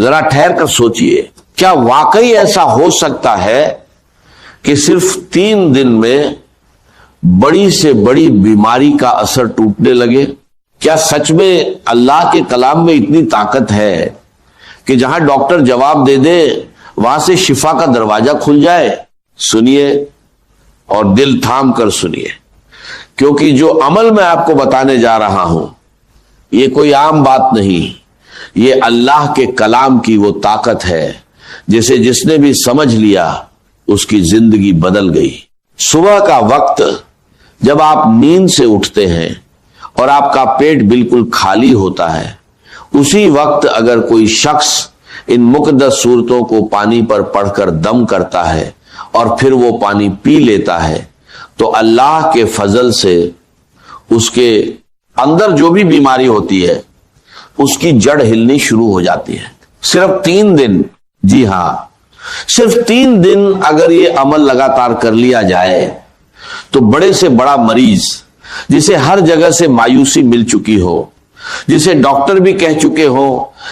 ذرا ٹھہر کر سوچئے، کیا واقعی ایسا ہو سکتا ہے کہ صرف 3 دن میں بڑی سے بڑی بیماری کا اثر ٹوٹنے لگے؟ کیا سچ میں اللہ کے کلام میں اتنی طاقت ہے کہ جہاں ڈاکٹر جواب دے دے وہاں سے شفا کا دروازہ کھل جائے؟ سنیے اور دل تھام کر سنیے، کیونکہ جو عمل میں آپ کو بتانے جا رہا ہوں یہ کوئی عام بات نہیں، یہ اللہ کے کلام کی وہ طاقت ہے جسے جس نے بھی سمجھ لیا اس کی زندگی بدل گئی۔ صبح کا وقت جب آپ نیند سے اٹھتے ہیں اور آپ کا پیٹ بالکل خالی ہوتا ہے، اسی وقت اگر کوئی شخص ان مقدس صورتوں کو پانی پر پڑھ کر دم کرتا ہے اور پھر وہ پانی پی لیتا ہے تو اللہ کے فضل سے اس کے اندر جو بھی بیماری ہوتی ہے اس کی جڑ ہلنی شروع ہو جاتی ہے۔ صرف 3 دن، جی ہاں صرف 3 دن اگر یہ عمل لگاتار کر لیا جائے تو بڑے سے بڑا مریض جسے ہر جگہ سے مایوسی مل چکی ہو، جسے ڈاکٹر بھی کہہ چکے ہو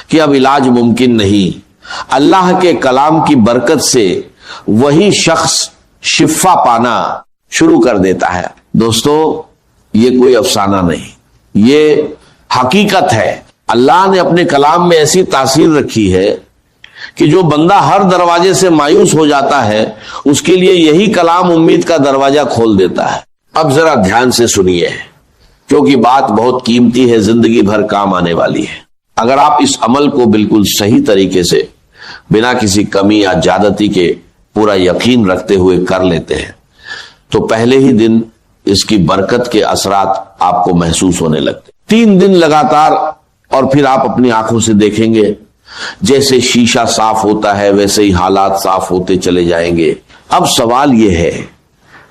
کہ اب علاج ممکن نہیں، اللہ کے کلام کی برکت سے وہی شخص شفا پانا شروع کر دیتا ہے۔ دوستو یہ کوئی افسانہ نہیں، یہ حقیقت ہے۔ اللہ نے اپنے کلام میں ایسی تاثیر رکھی ہے کہ جو بندہ ہر دروازے سے مایوس ہو جاتا ہے اس کے لیے یہی کلام امید کا دروازہ کھول دیتا ہے۔ اب ذرا دھیان سے سنیے، کیونکہ بات بہت قیمتی ہے، زندگی بھر کام آنے والی ہے۔ اگر آپ اس عمل کو بالکل صحیح طریقے سے بنا کسی کمی یا زیادتی کے پورا یقین رکھتے ہوئے کر لیتے ہیں تو پہلے ہی دن اس کی برکت کے اثرات آپ کو محسوس ہونے لگتے۔ 3 دن لگاتار اور پھر آپ اپنی آنکھوں سے دیکھیں گے جیسے شیشہ صاف ہوتا ہے ویسے ہی حالات صاف ہوتے چلے جائیں گے۔ اب سوال یہ ہے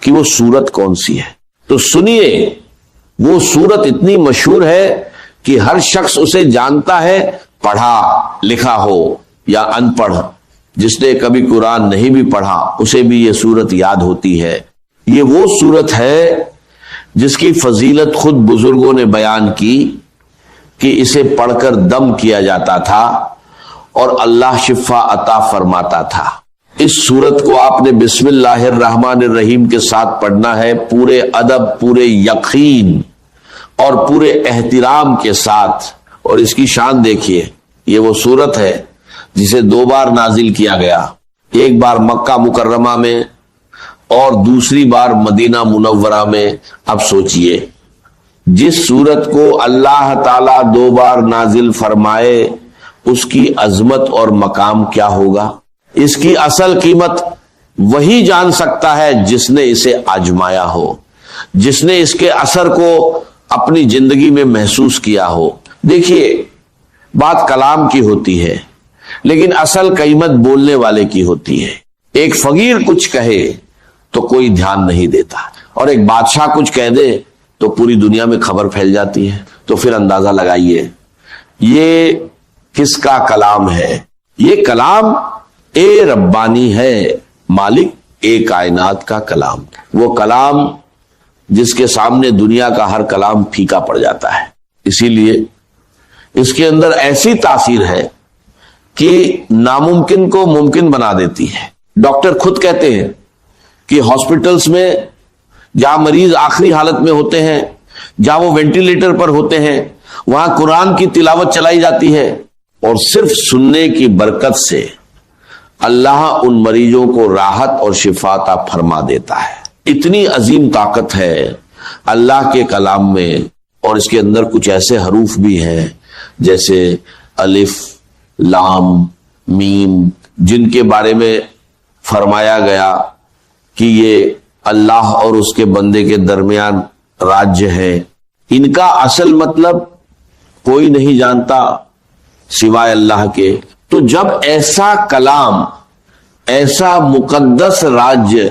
کہ وہ صورت کون سی ہے؟ تو سنیے، وہ صورت اتنی مشہور ہے کہ ہر شخص اسے جانتا ہے، پڑھا لکھا ہو یا ان پڑھ، جس نے کبھی قرآن نہیں بھی پڑھا اسے بھی یہ صورت یاد ہوتی ہے۔ یہ وہ صورت ہے جس کی فضیلت خود بزرگوں نے بیان کی کہ اسے پڑھ کر دم کیا جاتا تھا اور اللہ شفا عطا فرماتا تھا۔ اس صورت کو آپ نے بسم اللہ الرحمن الرحیم کے ساتھ پڑھنا ہے، پورے ادب، پورے یقین اور پورے احترام کے ساتھ۔ اور اس کی شان دیکھیے، یہ وہ صورت ہے جسے 2 بار نازل کیا گیا، ایک بار مکہ مکرمہ میں اور دوسری بار مدینہ منورہ میں۔ اب سوچئے، جس صورت کو اللہ تعالیٰ 2 بار نازل فرمائے اس کی عظمت اور مقام کیا ہوگا؟ اس کی اصل قیمت وہی جان سکتا ہے جس نے اسے آزمایا ہو، جس نے اس کے اثر کو اپنی زندگی میں محسوس کیا ہو۔ دیکھیے، بات کلام کی ہوتی ہے لیکن اصل قیمت بولنے والے کی ہوتی ہے۔ ایک فقیر کچھ کہے تو کوئی دھیان نہیں دیتا، اور ایک بادشاہ کچھ کہہ دے تو پوری دنیا میں خبر پھیل جاتی ہے۔ تو پھر اندازہ لگائیے یہ کس کا کلام ہے؟ یہ کلام اے ربانی ہے، مالک اے کائنات کا کلام، وہ کلام جس کے سامنے دنیا کا ہر کلام پھیکا پڑ جاتا ہے۔ اسی لیے اس کے اندر ایسی تاثیر ہے کہ ناممکن کو ممکن بنا دیتی ہے۔ ڈاکٹر خود کہتے ہیں کہ ہاسپٹلز میں جہاں مریض آخری حالت میں ہوتے ہیں، جہاں وہ وینٹیلیٹر پر ہوتے ہیں، وہاں قرآن کی تلاوت چلائی جاتی ہے اور صرف سننے کی برکت سے اللہ ان مریضوں کو راحت اور شفا عطا فرما دیتا ہے۔ اتنی عظیم طاقت ہے اللہ کے کلام میں، اور اس کے اندر کچھ ایسے حروف بھی ہیں جیسے الف، لام، میم، جن کے بارے میں فرمایا گیا کہ یہ اللہ اور اس کے بندے کے درمیان راجیہ ہے۔ ان کا اصل مطلب کوئی نہیں جانتا سوائے اللہ کے۔ تو جب ایسا کلام، ایسا مقدس راجیہ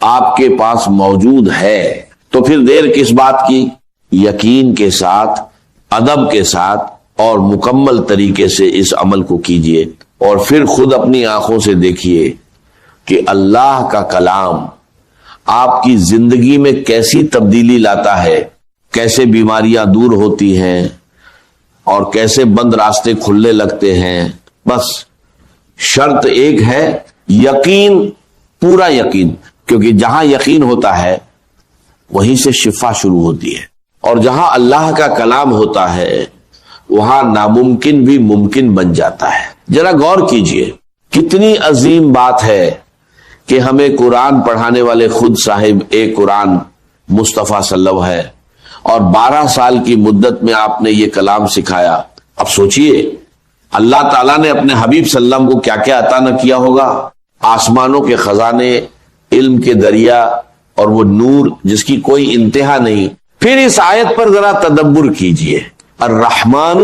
آپ کے پاس موجود ہے تو پھر دیر کس بات کی؟ یقین کے ساتھ، ادب کے ساتھ اور مکمل طریقے سے اس عمل کو کیجئے، اور پھر خود اپنی آنکھوں سے دیکھیے کہ اللہ کا کلام آپ کی زندگی میں کیسی تبدیلی لاتا ہے، کیسے بیماریاں دور ہوتی ہیں اور کیسے بند راستے کھلنے لگتے ہیں، بس شرط ایک ہے یقین، پورا یقین، کیونکہ جہاں یقین ہوتا ہے وہیں سے شفا شروع ہوتی ہے، اور جہاں اللہ کا کلام ہوتا ہے وہاں ناممکن بھی ممکن بن جاتا ہے۔ ذرا غور کیجئے، کتنی عظیم بات ہے کہ ہمیں قرآن پڑھانے والے خود صاحب ایک قرآن مصطفیٰ صلی اللہ علیہ وسلم ہے، اور 12 سال کی مدت میں آپ نے یہ کلام سکھایا۔ اب سوچئے اللہ تعالیٰ نے اپنے حبیب صلی اللہ علیہ وسلم کو کیا کیا عطا نہ کیا ہوگا، آسمانوں کے خزانے، علم کے دریا، اور وہ نور جس کی کوئی انتہا نہیں۔ پھر اس آیت پر ذرا تدبر کیجئے، الرحمن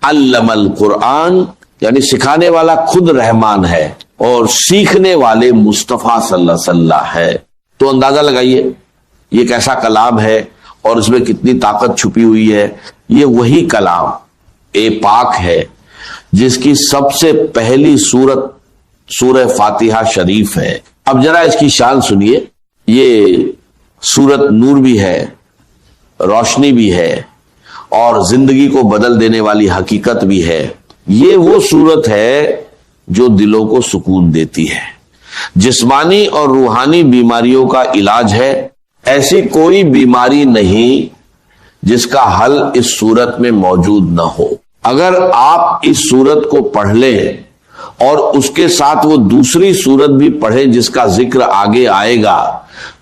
علم القرآن، یعنی سکھانے والا خود رحمان ہے اور سیکھنے والے مصطفیٰ صلی اللہ علیہ وسلم ہے۔ تو اندازہ لگائیے یہ کیسا کلام ہے اور اس میں کتنی طاقت چھپی ہوئی ہے۔ یہ وہی کلام پاک ہے جس کی سب سے پہلی سورت سورہ فاتحہ شریف ہے۔ اب ذرا اس کی شان سنیے، یہ سورت نور بھی ہے، روشنی بھی ہے، اور زندگی کو بدل دینے والی حقیقت بھی ہے۔ یہ وہ سورت ہے جو دلوں کو سکون دیتی ہے، جسمانی اور روحانی بیماریوں کا علاج ہے۔ ایسی کوئی بیماری نہیں جس کا حل اس سورت میں موجود نہ ہو۔ اگر آپ اس سورت کو پڑھ لیں اور اس کے ساتھ وہ دوسری سورت بھی پڑھیں جس کا ذکر آگے آئے گا،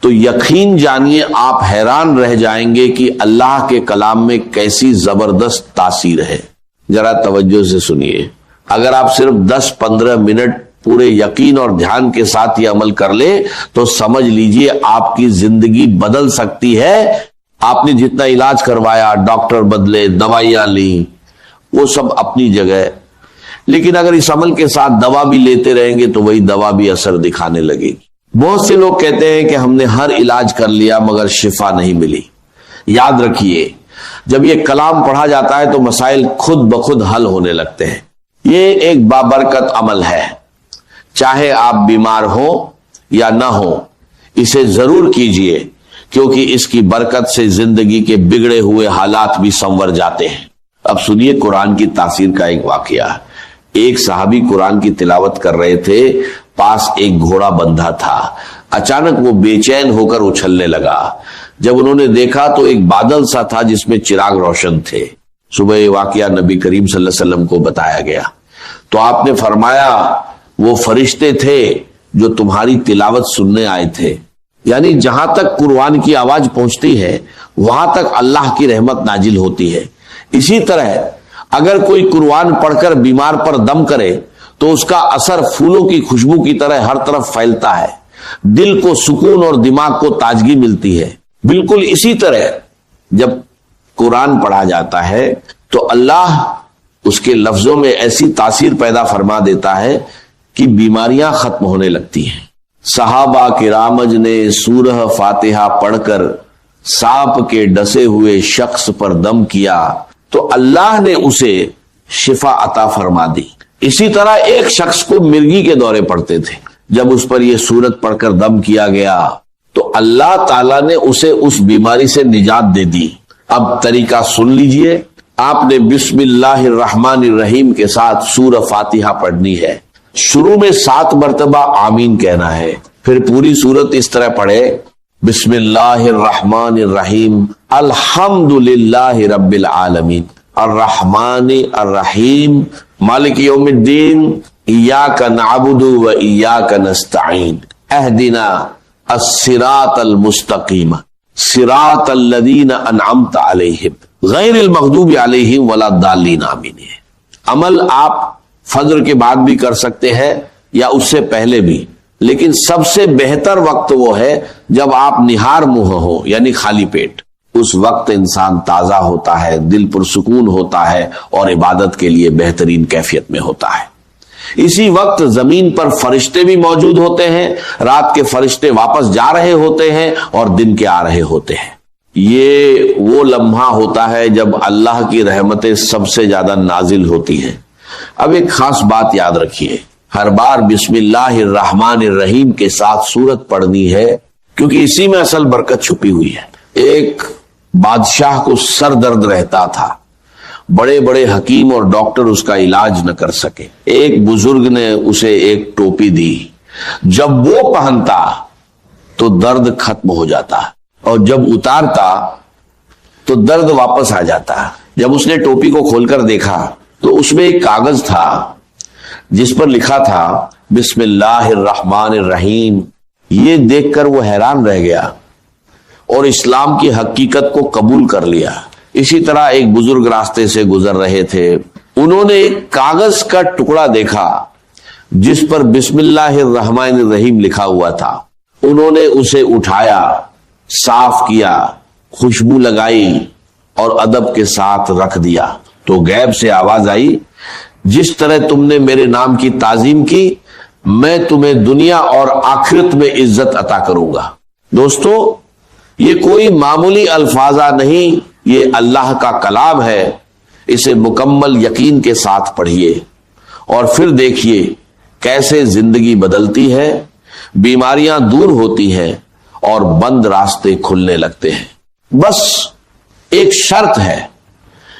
تو یقین جانیے آپ حیران رہ جائیں گے کہ اللہ کے کلام میں کیسی زبردست تاثیر ہے۔ ذرا توجہ سے سنیے، اگر آپ صرف 10-15 منٹ پورے یقین اور دھیان کے ساتھ یہ عمل کر لیں تو سمجھ لیجئے آپ کی زندگی بدل سکتی ہے۔ آپ نے جتنا علاج کروایا، ڈاکٹر بدلے، دوائیاں لیں، وہ سب اپنی جگہ، لیکن اگر اس عمل کے ساتھ دوا بھی لیتے رہیں گے تو وہی دوا بھی اثر دکھانے لگے گی۔ بہت سے لوگ کہتے ہیں کہ ہم نے ہر علاج کر لیا مگر شفا نہیں ملی۔ یاد رکھیے، جب یہ کلام پڑھا جاتا ہے تو مسائل خود بخود حل ہونے لگتے ہیں۔ یہ ایک بابرکت عمل ہے، چاہے آپ بیمار ہو یا نہ ہو، اسے ضرور کیجئے، کیونکہ اس کی برکت سے زندگی کے بگڑے ہوئے حالات بھی سنور جاتے ہیں۔ اب سنیے قرآن کی تاثیر کا ایک واقعہ۔ ایک صحابی قرآن کی تلاوت کر رہے تھے، پاس ایک گھوڑا بندھا تھا۔ اچانک وہ بے چین ہو کر اچھلنے لگا۔ جب انہوں نے دیکھا تو ایک بادل سا تھا جس میں چراغ روشن تھے۔ صبح یہ واقعہ نبی کریم صلی اللہ علیہ وسلم کو بتایا گیا تو آپ نے فرمایا وہ فرشتے تھے جو تمہاری تلاوت سننے آئے تھے۔ یعنی جہاں تک قرآن کی آواز پہنچتی ہے وہاں تک اللہ کی رحمت نازل ہوتی ہے۔ اسی طرح اگر کوئی قرآن پڑھ کر بیمار پر دم کرے تو اس کا اثر پھولوں کی خوشبو کی طرح ہر طرف پھیلتا ہے، دل کو سکون اور دماغ کو تازگی ملتی ہے۔ بالکل اسی طرح جب قرآن پڑھا جاتا ہے تو اللہ اس کے لفظوں میں ایسی تاثیر پیدا فرما دیتا ہے کہ بیماریاں ختم ہونے لگتی ہیں۔ صحابہ کرام نے سورہ فاتحہ پڑھ کر سانپ کے ڈسے ہوئے شخص پر دم کیا تو اللہ نے اسے شفا عطا فرما دی۔ اسی طرح ایک شخص کو مرگی کے دورے پڑتے تھے، جب اس پر یہ سورت پڑھ کر دم کیا گیا تو اللہ تعالیٰ نے اسے اس بیماری سے نجات دے دی۔ اب طریقہ سن لیجئے، آپ نے بسم اللہ الرحمن الرحیم کے ساتھ سورہ فاتحہ پڑھنی ہے۔ شروع میں 7 مرتبہ آمین کہنا ہے، پھر پوری سورت اس طرح پڑھے، بسم اللہ الرحمن الرحیم الحمدللہ رب العالمین الرحمن الرحیم مالک یوم الدین ایاک نعبد و ایاک نستعین اہدنا الصراط المستقیم صراط الذین انعمت علیہم غیر المغضوب علیہم ولا الضالین آمین۔ عمل آپ فجر کے بعد بھی کر سکتے ہیں یا اس سے پہلے بھی، لیکن سب سے بہتر وقت وہ ہے جب آپ نہار منہ ہو، یعنی خالی پیٹ۔ اس وقت انسان تازہ ہوتا ہے، دل پرسکون ہوتا ہے اور عبادت کے لیے بہترین کیفیت میں ہوتا ہے۔ اسی وقت زمین پر فرشتے بھی موجود ہوتے ہیں، رات کے فرشتے واپس جا رہے ہوتے ہیں اور دن کے آ رہے ہوتے ہیں۔ یہ وہ لمحہ ہوتا ہے جب اللہ کی رحمتیں سب سے زیادہ نازل ہوتی ہیں۔ اب ایک خاص بات یاد رکھیے، ہر بار بسم اللہ الرحمن الرحیم کے ساتھ سورت پڑھنی ہے، کیونکہ اسی میں اصل برکت چھپی ہوئی ہے۔ ایک بادشاہ کو سر درد رہتا تھا، بڑے بڑے حکیم اور ڈاکٹر اس کا علاج نہ کر سکے۔ ایک بزرگ نے اسے ایک ٹوپی دی، جب وہ پہنتا تو درد ختم ہو جاتا اور جب اتارتا تو درد واپس آ جاتا۔ جب اس نے ٹوپی کو کھول کر دیکھا تو اس میں ایک کاغذ تھا جس پر لکھا تھا بسم اللہ الرحمن الرحیم۔ یہ دیکھ کر وہ حیران رہ گیا اور اسلام کی حقیقت کو قبول کر لیا۔ اسی طرح ایک بزرگ راستے سے گزر رہے تھے، انہوں نے ایک کاغذ کا ٹکڑا دیکھا جس پر بسم اللہ الرحمن الرحیم لکھا ہوا تھا۔ انہوں نے اسے اٹھایا، صاف کیا، خوشبو لگائی اور ادب کے ساتھ رکھ دیا تو غیب سے آواز آئی، جس طرح تم نے میرے نام کی تعظیم کی میں تمہیں دنیا اور آخرت میں عزت عطا کروں گا۔ دوستو، یہ کوئی معمولی الفاظہ نہیں، یہ اللہ کا کلام ہے۔ اسے مکمل یقین کے ساتھ پڑھیے اور پھر دیکھیے کیسے زندگی بدلتی ہے، بیماریاں دور ہوتی ہیں اور بند راستے کھلنے لگتے ہیں۔ بس ایک شرط ہے،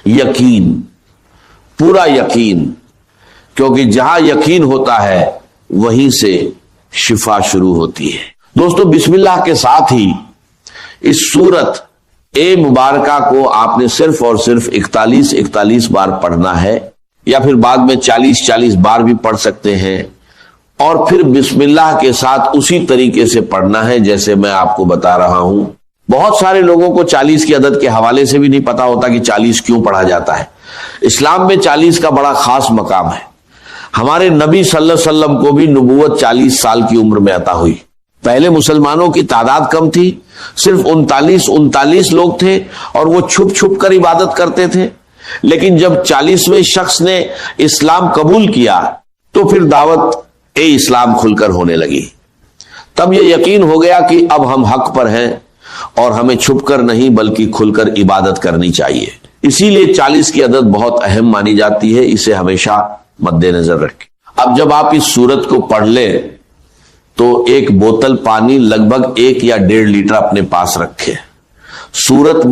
یقین، پورا یقین، کیونکہ جہاں یقین ہوتا ہے وہیں سے شفا شروع ہوتی ہے۔ دوستو، بسم اللہ کے ساتھ ہی اس سورت اے مبارکہ کو آپ نے صرف اور صرف 41 بار پڑھنا ہے، یا پھر بعد میں 40 بار بھی پڑھ سکتے ہیں، اور پھر بسم اللہ کے ساتھ اسی طریقے سے پڑھنا ہے جیسے میں آپ کو بتا رہا ہوں۔ بہت سارے لوگوں کو 40 کی عدد کے حوالے سے بھی نہیں پتا ہوتا کہ 40 کیوں پڑھا جاتا ہے۔ اسلام میں 40 کا بڑا خاص مقام ہے۔ ہمارے نبی صلی اللہ علیہ وسلم کو بھی نبوت 40 سال کی عمر میں عطا ہوئی۔ پہلے مسلمانوں کی تعداد کم تھی، صرف 39 لوگ تھے اور وہ چھپ چھپ کر عبادت کرتے تھے، لیکن جب 40ویں شخص نے اسلام قبول کیا تو پھر دعوت اسلام کھل کر ہونے لگی۔ تب یہ یقین ہو گیا کہ اب ہم حق پر ہیں اور ہمیں چھپ کر نہیں بلکہ کھل کر عبادت کرنی چاہیے۔ اسی لیے 40 کی عدد بہت اہم مانی جاتی ہے، اسے ہمیشہ مد نظر رکھیں۔ اب جب آپ اس سورت کو پڑھ لیں تو ایک بوتل پانی لگ بھگ 1 یا 1.5 لیٹر اپنے پاس رکھیں۔ سورت